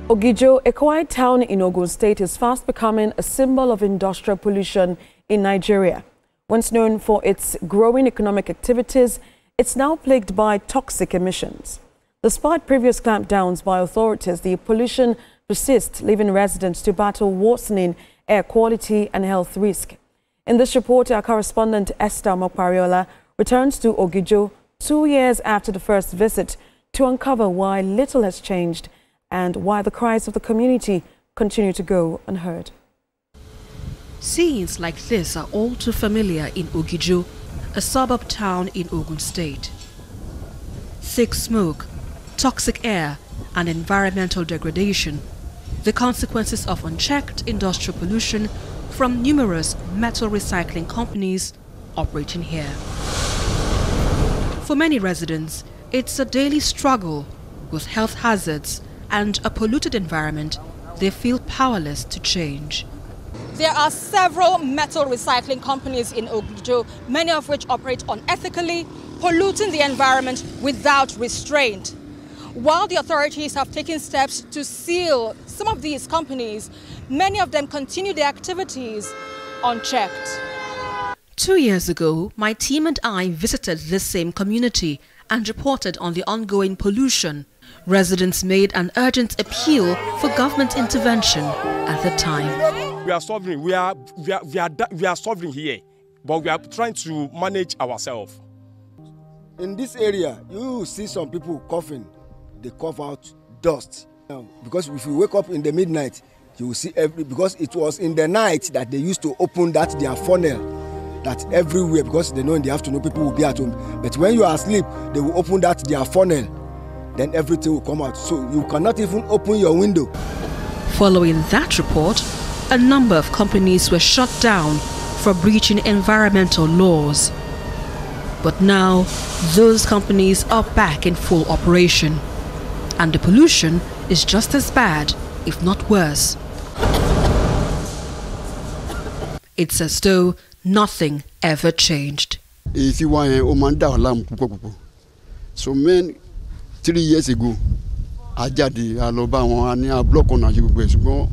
Ogijo, a quiet town in Ogun State, is fast becoming a symbol of industrial pollution in Nigeria. Once known for its growing economic activities, it's now plagued by toxic emissions. Despite previous clampdowns by authorities, the pollution persists, leaving residents to battle worsening air quality and health risk. In this report, our correspondent Esther Mokpariola returns to Ogijo 2 years after the first visit to uncover why little has changed and why the cries of the community continue to go unheard. Scenes like this are all too familiar in Ogijo, a suburb town in Ogun State. Thick smoke, toxic air and environmental degradation, the consequences of unchecked industrial pollution from numerous metal recycling companies operating here. For many residents, it's a daily struggle with health hazards and a polluted environment they feel powerless to change. There are several metal recycling companies in Ogijo, many of which operate unethically, polluting the environment without restraint. While the authorities have taken steps to seal some of these companies, many of them continue their activities unchecked. 2 years ago, my team and I visited this same community and reported on the ongoing pollution. Residents made an urgent appeal for government intervention at the time. We are solving. We are solving here, but we are trying to manage ourselves. In this area, you see some people coughing. They cough out dust. Because if you wake up in the midnight, you will see because it was in the night that they used to open their funnel. That everywhere, because they know in the afternoon people will be at home. But when you are asleep, they will open their funnel. Then everything will come out. So you cannot even open your window. Following that report, a number of companies were shut down for breaching environmental laws. But now, those companies are back in full operation. And the pollution is just as bad, if not worse. It's as though nothing ever changed. If you want so men 3 years ago, I jadi aloba won ani a block on ajigbegbe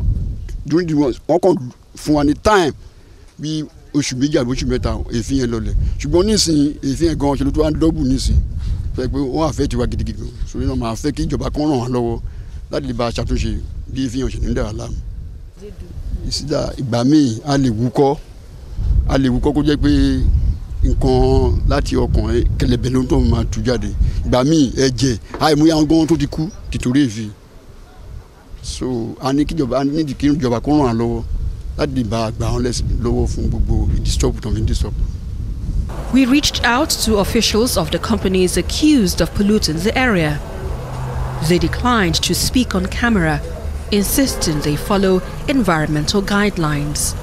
during the months won kon fún wa ní time bí oṣù méjì àbí oṣù mẹ́ta èéfín yẹn lọlẹ̀ ṣùgbọ́n nísìn èéfín yẹn gan ṣe ló tó wá double nísìn fẹ́ pé wọ́n affect wa gidigidi so ní ma fẹ́ kí ìjọba kan ràn wá lọ́wọ́ láti lè bá ṣàtúnṣe bí èéfín yẹn ṣe ní dá láàmú. Ìsídà ìgbà míì a lè wúkọ́ kó jẹ́ pé nǹkan láti ọkàn kẹlẹ̀bẹ̀ ló ń tó máa tú jáde ìgbà míì ẹ̀jẹ̀ àìmọye àwọn gan tó ti kú tìtorí èéfín so a ní kí ìjọba kó ràn án lọ́wọ́ láti lè bá àgbà wọn lọ́wọ́ fún gbogbo ìdísọ́pù tó ń fi dísọ́pù. We reached out to officials of the companies accused of polluting the area. They declined to speak on camera, insisting they follow environmental guidelines.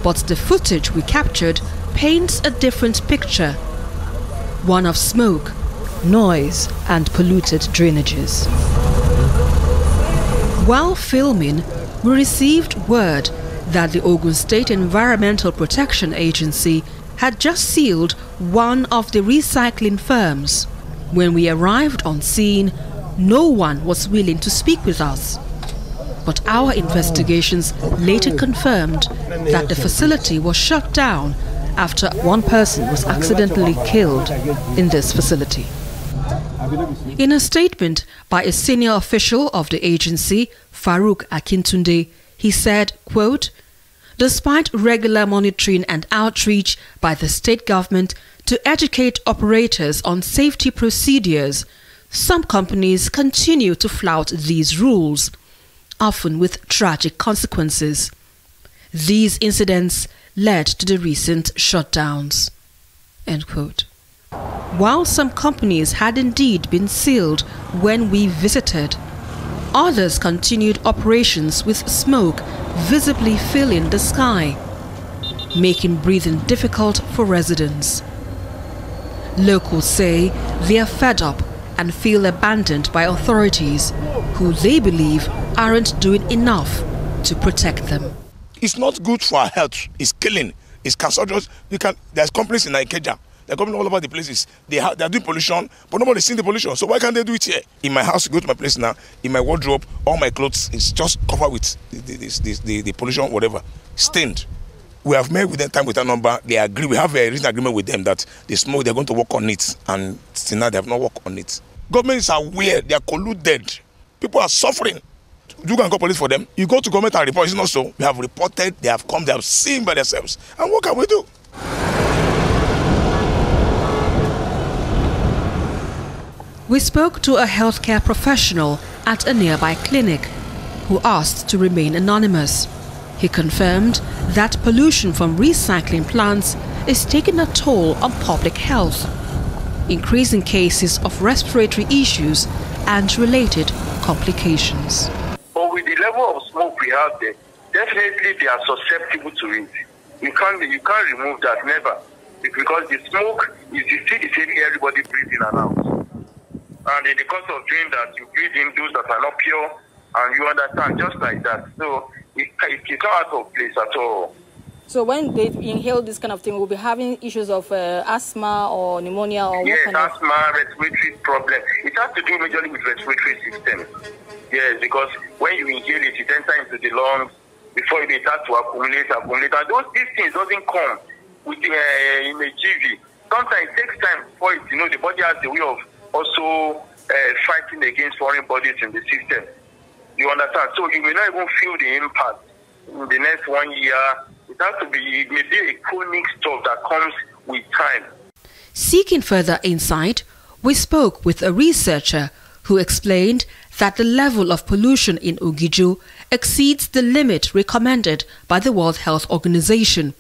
But the footage we captured paints a different picture, one of smoke, noise and polluted drainages. While filming, we received word that the Ogun State Environmental Protection Agency had just sealed one of the recycling firms. When we arrived on scene, no one was willing to speak with us. But our investigations later confirmed that the facility was shut down after one person was accidentally killed in this facility. In a statement by a senior official of the agency, Farouk Akintunde, he said, quote, "Despite regular monitoring and outreach by the state government to educate operators on safety procedures, some companies continue to flout these rules, often with tragic consequences. These incidents led to the recent shutdowns." End quote. While some companies had indeed been sealed when we visited, others continued operations with smoke visibly filling the sky, making breathing difficult for residents. Locals say they are fed up and feel abandoned by authorities who they believe aren't doing enough to protect them. It's not good for our health. It's killing. It's cancerous. There's companies in Nigeria. They're coming all over the places. They're doing pollution, but nobody's seeing the pollution. So why can't they do it here? In my house, you go to my place now, in my wardrobe, all my clothes is just covered with the pollution, whatever, stained. We have met with them time with that number. They agree. We have a written agreement with them that they smoke, they're going to work on it. And still now they have not worked on it. Government is aware, they are colluded. People are suffering. You can call police for them. You go to government and report. It's not so. We have reported, they have come, they have seen by themselves. And what can we do? We spoke to a healthcare professional at a nearby clinic who asked to remain anonymous. He confirmed that pollution from recycling plants is taking a toll on public health, increasing cases of respiratory issues and related complications. But with the level of smoke we have there, definitely they are susceptible to it. You can't remove that, never. Because the smoke is still the same everybody breathing and out. And in the course of doing that, you breathe in those that are not pure, and you understand, just like that. So it's not out of place at all. So when they inhale this kind of thing, we'll be having issues of asthma or pneumonia or yes, what kind asthma, respiratory problem. It has to do majorly with respiratory system. Yes, because when you inhale it, it enters into the lungs before it starts to accumulate. And these things doesn't come with in a GV. Sometimes it takes time for it. The body has a way of also fighting against foreign bodies in the system. You understand? So you may not even feel the impact in the next 1 year. It has to be, it may be a chronic stuff that comes with time. Seeking further insight, we spoke with a researcher who explained that the level of pollution in Ogijo exceeds the limit recommended by the World Health Organization,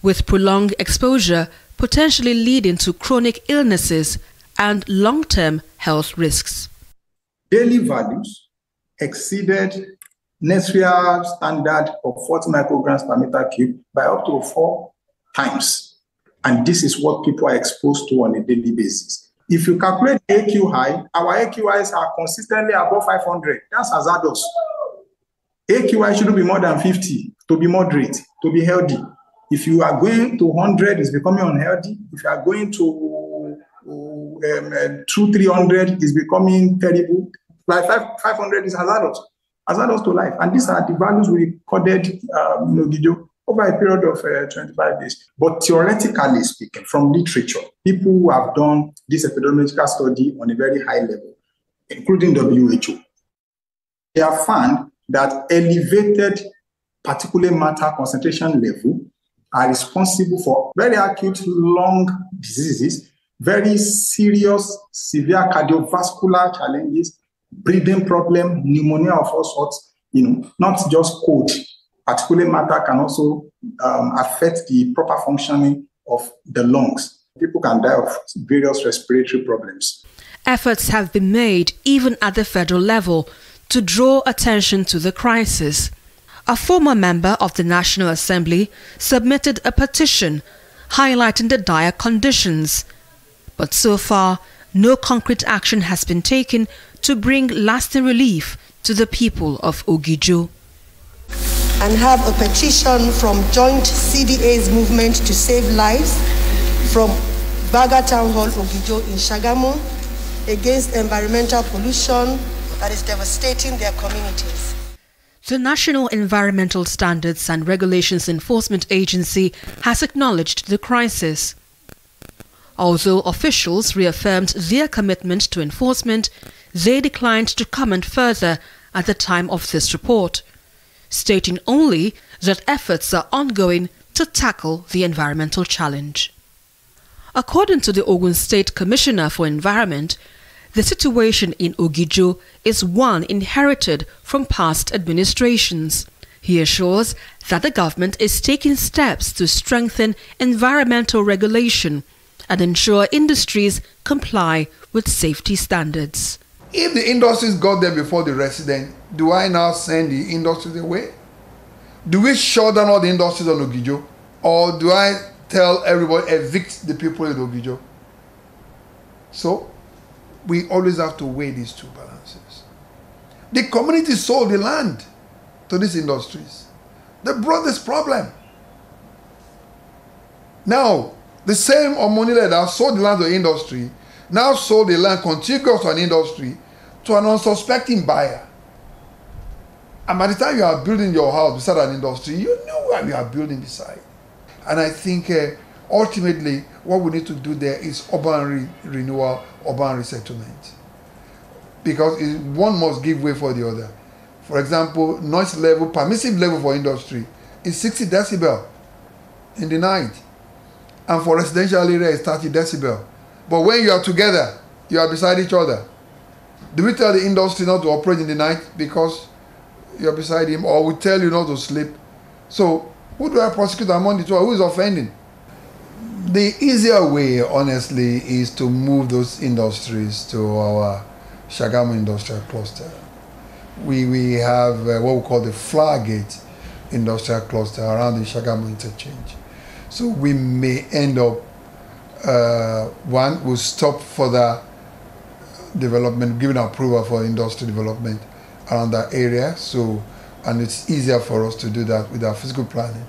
with prolonged exposure potentially leading to chronic illnesses and long-term health risks. Daily values exceeded necessary standard of 40 micrograms per meter cube by up to 4 times. And this is what people are exposed to on a daily basis. If you calculate the AQI, our AQIs are consistently above 500. That's hazardous. AQI shouldn't be more than 50 to be moderate, to be healthy. If you are going to 100, it's becoming unhealthy. If you are going to 200-300, it's becoming terrible. Like 500 is hazardous to life. And these are the values we recorded in Ogijo over a period of 25 days. But theoretically speaking, from literature, people who have done this epidemiological study on a very high level, including WHO, they have found that elevated particulate matter concentration level are responsible for very acute lung diseases, very serious, severe cardiovascular challenges, breathing problem, pneumonia of all sorts, not just cold. Particulate matter can also affect the proper functioning of the lungs. People can die of various respiratory problems. Efforts have been made, even at the federal level, to draw attention to the crisis. A former member of the National Assembly submitted a petition highlighting the dire conditions. But so far, no concrete action has been taken to bring lasting relief to the people of Ogijo. And have a petition from Joint CDA's Movement to Save Lives from Baga Town Hall, Ogijo in Shagamu, against environmental pollution that is devastating their communities. The National Environmental Standards and Regulations Enforcement Agency has acknowledged the crisis. Although officials reaffirmed their commitment to enforcement, they declined to comment further at the time of this report, stating only that efforts are ongoing to tackle the environmental challenge. According to the Ogun State Commissioner for Environment, the situation in Ogijo is one inherited from past administrations. He assures that the government is taking steps to strengthen environmental regulation and ensure industries comply with safety standards. If the industries got there before the resident, do I now send the industries away? Do we shut down all the industries on Ogijo? Or do I tell everybody, evict the people in Ogijo? So, we always have to weigh these two balances. The community sold the land to these industries. They brought this problem. Now, The same Omonile that sold the land to industry now sold the land contiguous to an industry to an unsuspecting buyer. And by the time you are building your house beside an industry, you know where you are building beside. And I think ultimately what we need to do there is urban renewal, urban resettlement. Because one must give way for the other. For example, noise level, permissive level for industry is 60 decibel in the night. And for residential area is 30 decibel. But when you are together, you are beside each other. Do we tell the industry not to operate in the night because you are beside him, or we tell you not to sleep? So who do I prosecute among the two? Who is offending? The easier way, honestly, is to move those industries to our Shagamu Industrial Cluster. We have what we call the Flowergate Industrial Cluster around the Shagamu interchange. So we may end up, one, we'll stop further development, giving approval for industry development around that area. So, and it's easier for us to do that with our physical planning.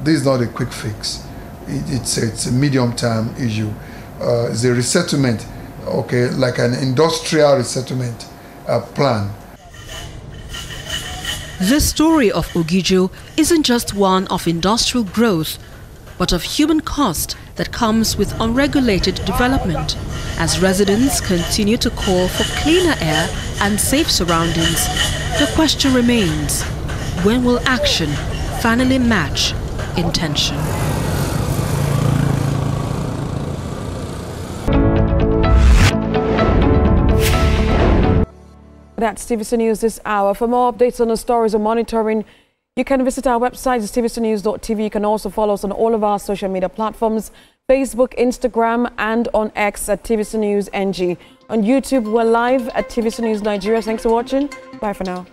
This is not a quick fix. It's a medium-term issue. It's a resettlement, okay, like an industrial resettlement plan. The story of Ogijo isn't just one of industrial growth, but of human cost that comes with unregulated development. As residents continue to call for cleaner air and safe surroundings, the question remains, when will action finally match intention? That's TVC News this hour. For more updates on the stories and monitoring, you can visit our website, tvcnews.tv. You can also follow us on all of our social media platforms, Facebook, Instagram, and on X at TVC News NG. On YouTube, we're live at TVC News Nigeria. Thanks for watching. Bye for now.